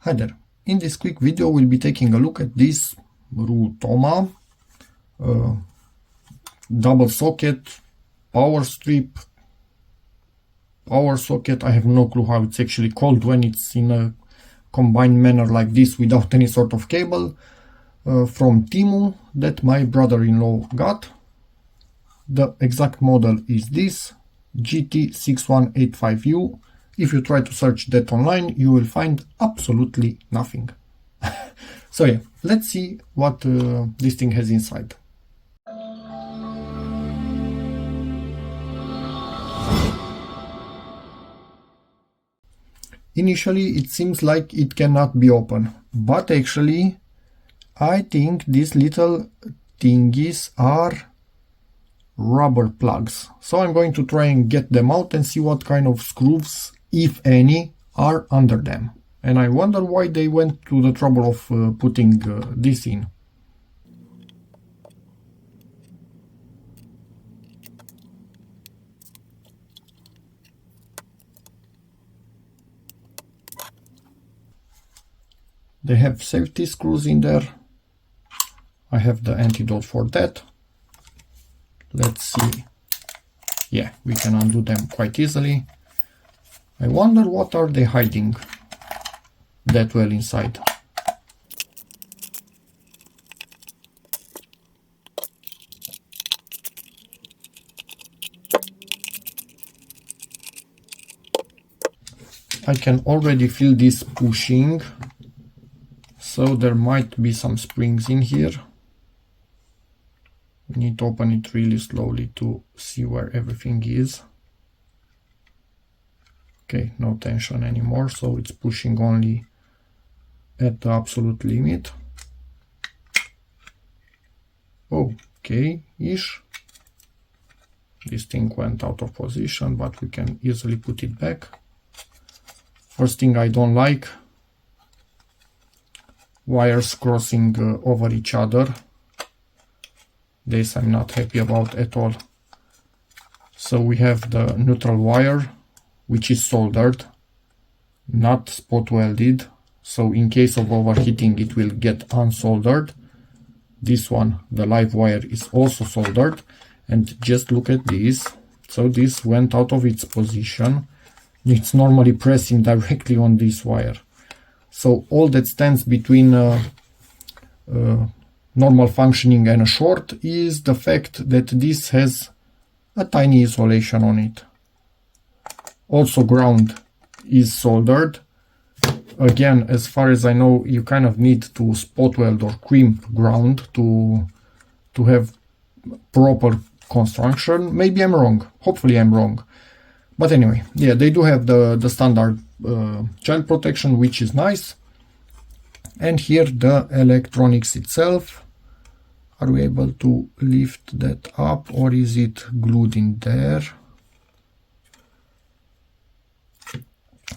Hi there. In this quick video we'll be taking a look at this ROOTOMA double socket, power strip, power socket. I have no clue how it's actually called when it's in a combined manner like this without any sort of cable, from Temu that my brother-in-law got. The exact model is this GT6185U. If you try to search that online, you will find absolutely nothing. So yeah, let's see what this thing has inside. Initially, it seems like it cannot be open, but actually, I think these little thingies are rubber plugs. So I'm going to try and get them out and see what kind of screws, if any, are under them. And I wonder why they went to the trouble of putting this in. They have safety screws in there. I have the antidote for that. Let's see. Yeah, we can undo them quite easily. I wonder what are they hiding that well inside. I can already feel this pushing, so there might be some springs in here. We need to open it really slowly to see where everything is. Okay, no tension anymore, so it's pushing only at the absolute limit. Okay-ish. This thing went out of position, but we can easily put it back. First thing I don't like, wires crossing over each other. This I'm not happy about at all. So we have the neutral wire, which is soldered, not spot welded, so in case of overheating it will get unsoldered. This one, the live wire, is also soldered, and just look at this. So this went out of its position. It's normally pressing directly on this wire. So all that stands between normal functioning and a short is the fact that this has a tiny insulation on it. Also ground is soldered. Again, as far as I know, you kind of need to spot weld or crimp ground to have proper construction. Maybe I'm wrong. Hopefully I'm wrong. But anyway, yeah, they do have the standard child protection, which is nice. And here the electronics itself. Are we able to lift that up, or is it glued in there?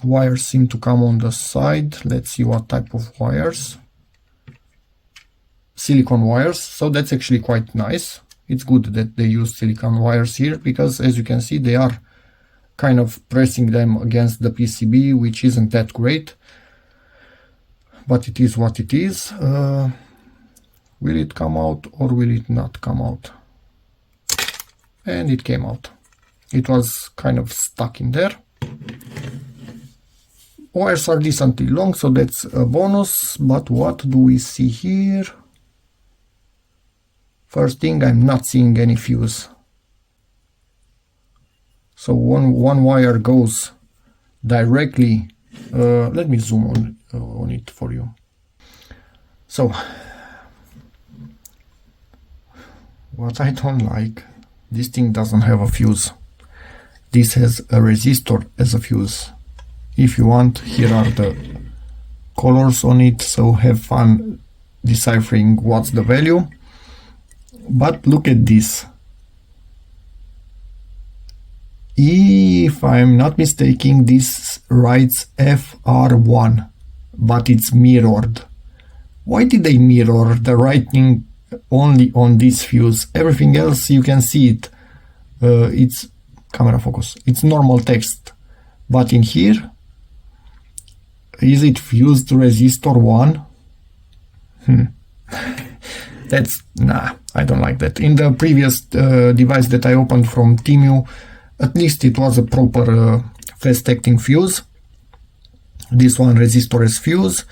Wires seem to come on the side. Let's see what type of wires. Silicone wires, so that's actually quite nice. It's good that they use silicone wires here, because as you can see they are kind of pressing them against the PCB, which isn't that great, but it is what it is. Will it come out or will it not come out? And it came out. It was kind of stuck in there. Wires are decently long, so that's a bonus. But what do we see here? First thing, I'm not seeing any fuse. So one wire goes directly. Let me zoom on it for you. So what I don't like, this thing doesn't have a fuse. This has a resistor as a fuse. If you want, here are the colors on it, so have fun deciphering what's the value. But look at this. If I'm not mistaken, this writes FR1, but it's mirrored. Why did they mirror the writing only on this fuse? Everything else you can see it. It's camera focus. It's normal text, but in here Is it fused resistor 1? That's, nah, I don't like that. In the previous device that I opened from Temu, at least it was a proper fast acting fuse. This one resistorless fuse.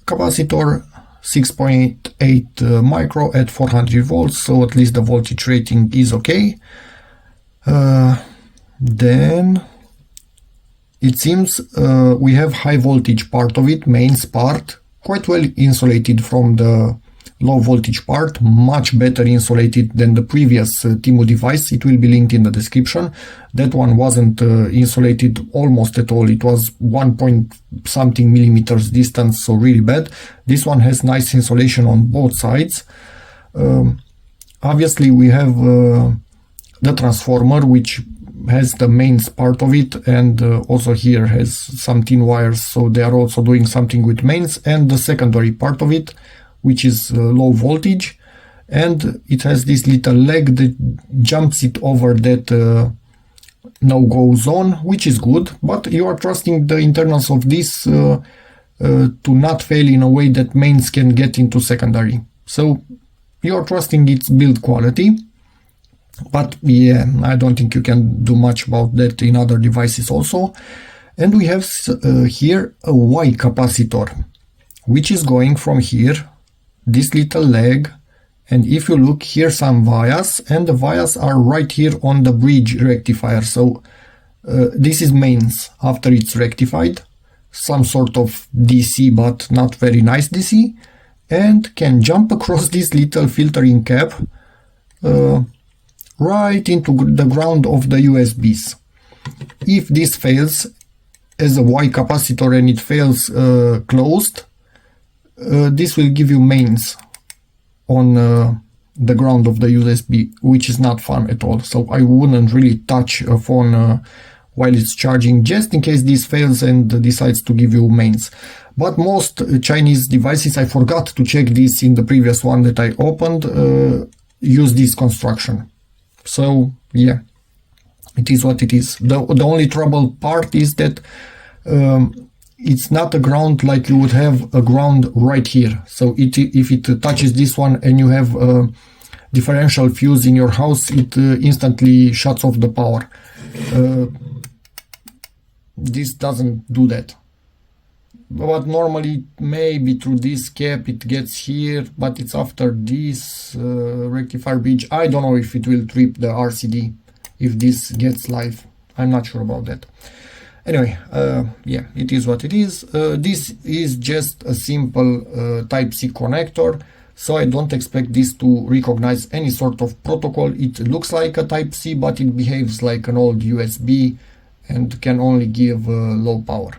Capacitor 6.8 micro at 400 volts, so at least the voltage rating is okay. Then it seems we have high voltage part of it, mains part, quite well insulated from the low voltage part, much better insulated than the previous Temu device. It will be linked in the description. That one wasn't insulated almost at all. It was 1 point something millimeters distance, so really bad. This one has nice insulation on both sides. Obviously we have the transformer, which has the mains part of it, and also here has some thin wires, so they are also doing something with mains, and the secondary part of it, which is low voltage, and it has this little leg that jumps it over that no-go zone, which is good, but you are trusting the internals of this to not fail in a way that mains can get into secondary. So you are trusting its build quality, but yeah, I don't think you can do much about that in other devices also. And we have here a Y capacitor, which is going from here, this little leg, and if you look here, some vias, and the vias are right here on the bridge rectifier. So this is mains after it's rectified, some sort of DC, but not very nice DC, and can jump across this little filtering cap right into the ground of the USBs. If this fails as a Y capacitor and it fails closed, this will give you mains on the ground of the USB, which is not fun at all. So I wouldn't really touch a phone while it's charging, just in case this fails and decides to give you mains. But most Chinese devices, I forgot to check this in the previous one that I opened, use this construction. So yeah, it is what it is. The only trouble part is that it's not a ground like you would have a ground right here. So if it touches this one and you have a differential fuse in your house, it instantly shuts off the power. This doesn't do that. But normally maybe through this cap it gets here, but it's after this rectifier bridge. I don't know if it will trip the RCD if this gets live. I'm not sure about that. Anyway, yeah, it is what it is. This is just a simple Type-C connector, so I don't expect this to recognize any sort of protocol. It looks like a Type-C, but it behaves like an old USB and can only give low power.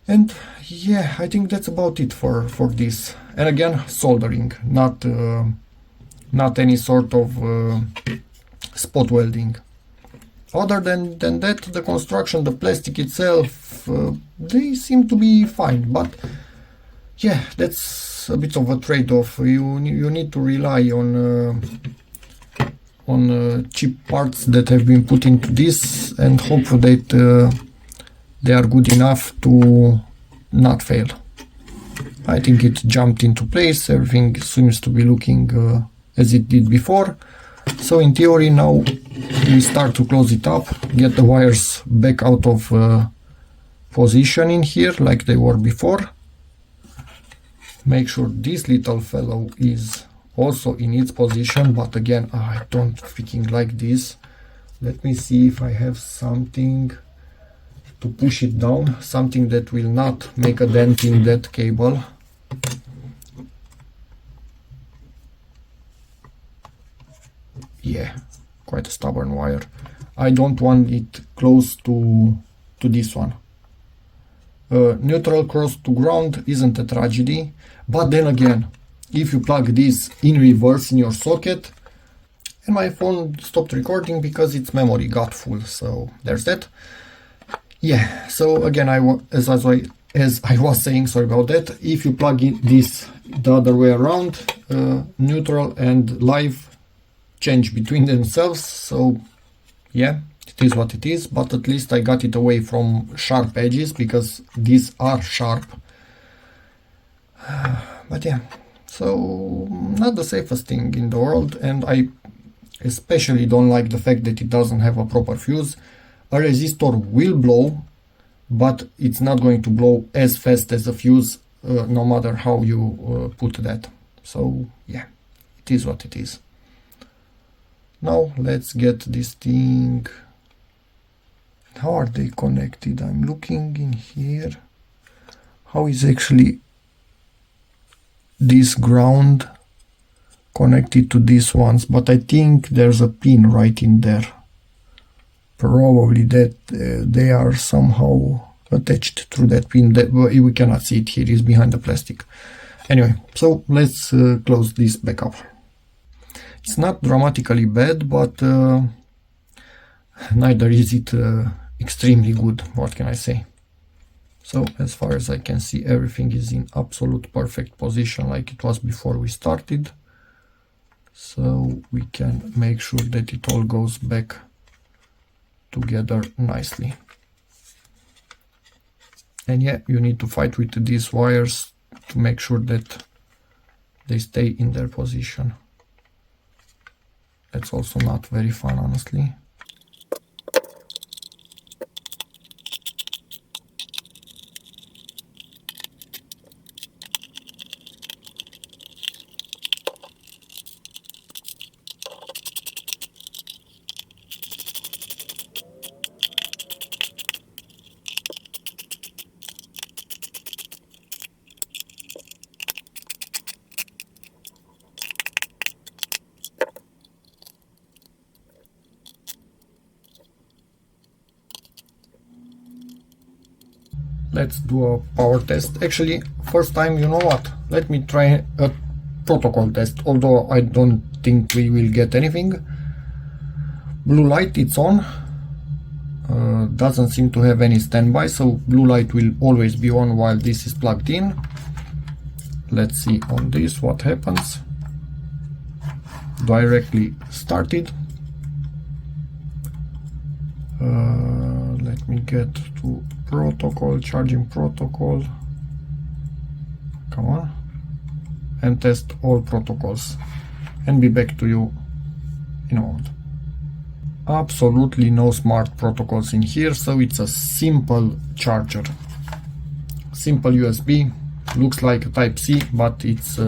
And yeah, I think that's about it for this. And again, soldering, not any sort of spot welding. Other than that, the construction, the plastic itself, they seem to be fine. But yeah, that's a bit of a trade-off. You need to rely on cheap parts that have been put into this and hope that they are good enough to not fail. I think it jumped into place. Everything seems to be looking as it did before. So in theory now we start to close it up, get the wires back out of position in here like they were before. Make sure this little fellow is also in its position, but again, I don't freaking like this. Let me see if I have something to push it down, something that will not make a dent in that cable. Yeah, quite a stubborn wire. I don't want it close to this one. Neutral cross to ground isn't a tragedy, but then again, if you plug this in reverse in your socket, and my phone stopped recording because its memory got full, so there's that. Yeah, so again, as I was saying, sorry about that, if you plug in this the other way around, neutral and live change between themselves, so yeah, It is what it is, but at least I got it away from sharp edges, because these are sharp. But yeah, so not the safest thing in the world, and I especially don't like the fact that it doesn't have a proper fuse. A resistor will blow, but it's not going to blow as fast as a fuse, no matter how you put that. So yeah, it is what it is. Now let's get this thing. How are they connected? I'm looking in here. How is actually this ground connected to these ones? But I think there's a pin right in there. Probably that they are somehow attached through that pin. That we cannot see it here, it's behind the plastic. Anyway, so let's close this back up. It's not dramatically bad, but neither is it extremely good. What can I say? So as far as I can see, everything is in absolute perfect position like it was before we started. So we can make sure that it all goes back together nicely. And yeah, you need to fight with these wires to make sure that they stay in their position. That's also not very fun, honestly. Let's do a power test. Actually, first time, you know what? Let me try a protocol test, although I don't think we will get anything. Blue light, it's on. Doesn't seem to have any standby, so blue light will always be on while this is plugged in. Let's see on this what happens. Directly started. Let me get to protocol, charging protocol. Come on. And test all protocols. And be back to you in a moment. Absolutely no smart protocols in here, so it's a simple charger. Simple USB. Looks like a Type-C, but it's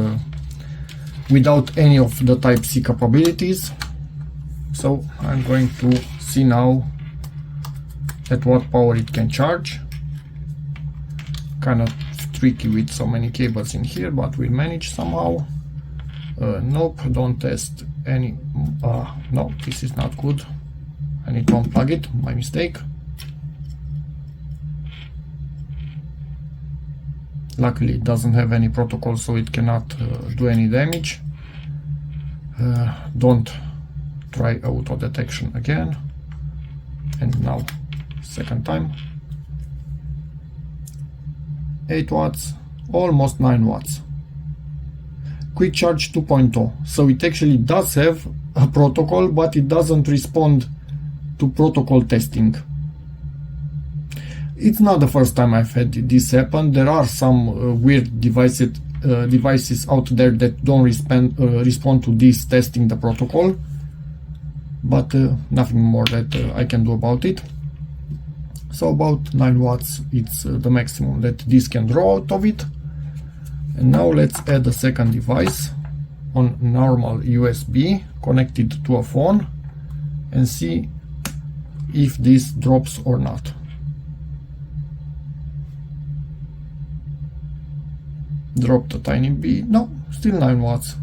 without any of the Type-C capabilities. So I'm going to see now at what power it can charge. Kind of tricky with so many cables in here, but we'll manage somehow. Nope, don't test any. No, this is not good. I need to unplug it, my mistake. Luckily it doesn't have any protocol, so it cannot do any damage. Don't try auto detection again. And now second time. 8 watts, almost 9 watts. Quick charge 2.0. So it actually does have a protocol, but it doesn't respond to protocol testing. It's not the first time I've had this happen. There are some weird devices out there that don't respond to this testing the protocol, but nothing more that I can do about it. So about 9 watts, it's the maximum that this can draw out of it. And now let's add a second device on normal USB connected to a phone and see if this drops or not. Dropped a tiny bit. No, still 9 watts.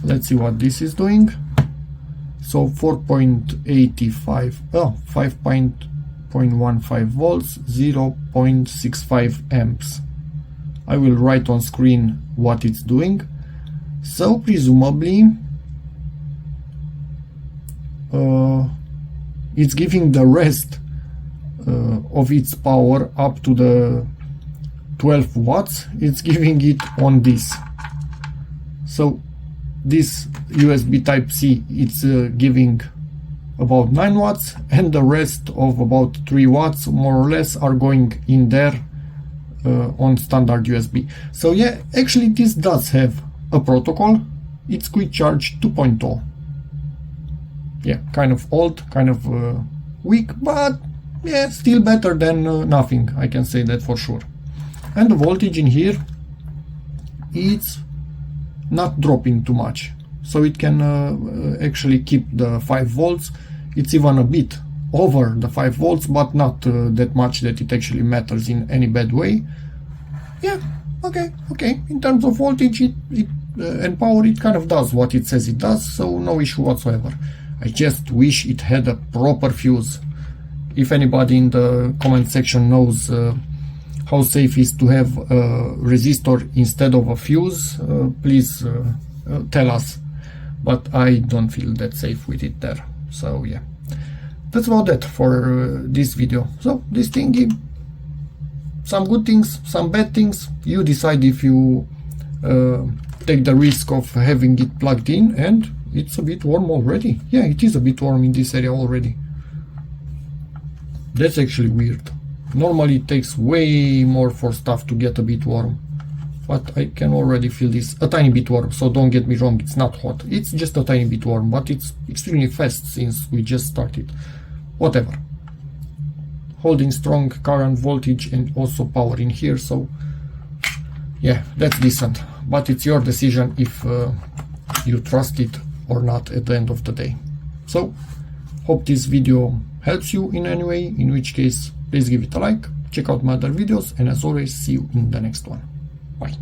Let's see what this is doing. So 4.85, 5.15 volts, 0.65 amps. I will write on screen what it's doing. So presumably it's giving the rest of its power up to the 12 watts. It's giving it on this. So this USB Type-C, it's giving about 9 watts, and the rest of about 3 watts more or less are going in there on standard USB. So yeah, actually this does have a protocol. It's quick charge 2.0. Yeah, kind of old, kind of weak, but yeah, still better than nothing, I can say that for sure. And the voltage in here, it's not dropping too much, so it can actually keep the 5 volts. It's even a bit over the 5 volts, but not that much that it actually matters in any bad way. Yeah, okay. In terms of voltage and power, it kind of does what it says it does, so no issue whatsoever. I just wish it had a proper fuse. If anybody in the comment section knows how safe is to have a resistor instead of a fuse, please tell us, but I don't feel that safe with it there. So yeah, that's about that for this video. So this thingy, some good things, some bad things, you decide if you take the risk of having it plugged in. And it's a bit warm already. Yeah, it is a bit warm in this area already. That's actually weird. Normally it takes way more for stuff to get a bit warm, but I can already feel this a tiny bit warm, so don't get me wrong, it's not hot, it's just a tiny bit warm, but it's extremely fast since we just started. Whatever. Holding strong current, voltage, and also power in here, so yeah, that's decent, but it's your decision if you trust it or not at the end of the day. So hope this video helps you in any way, in which case please give it a like, check out my other videos, and as always, see you in the next one. Bye.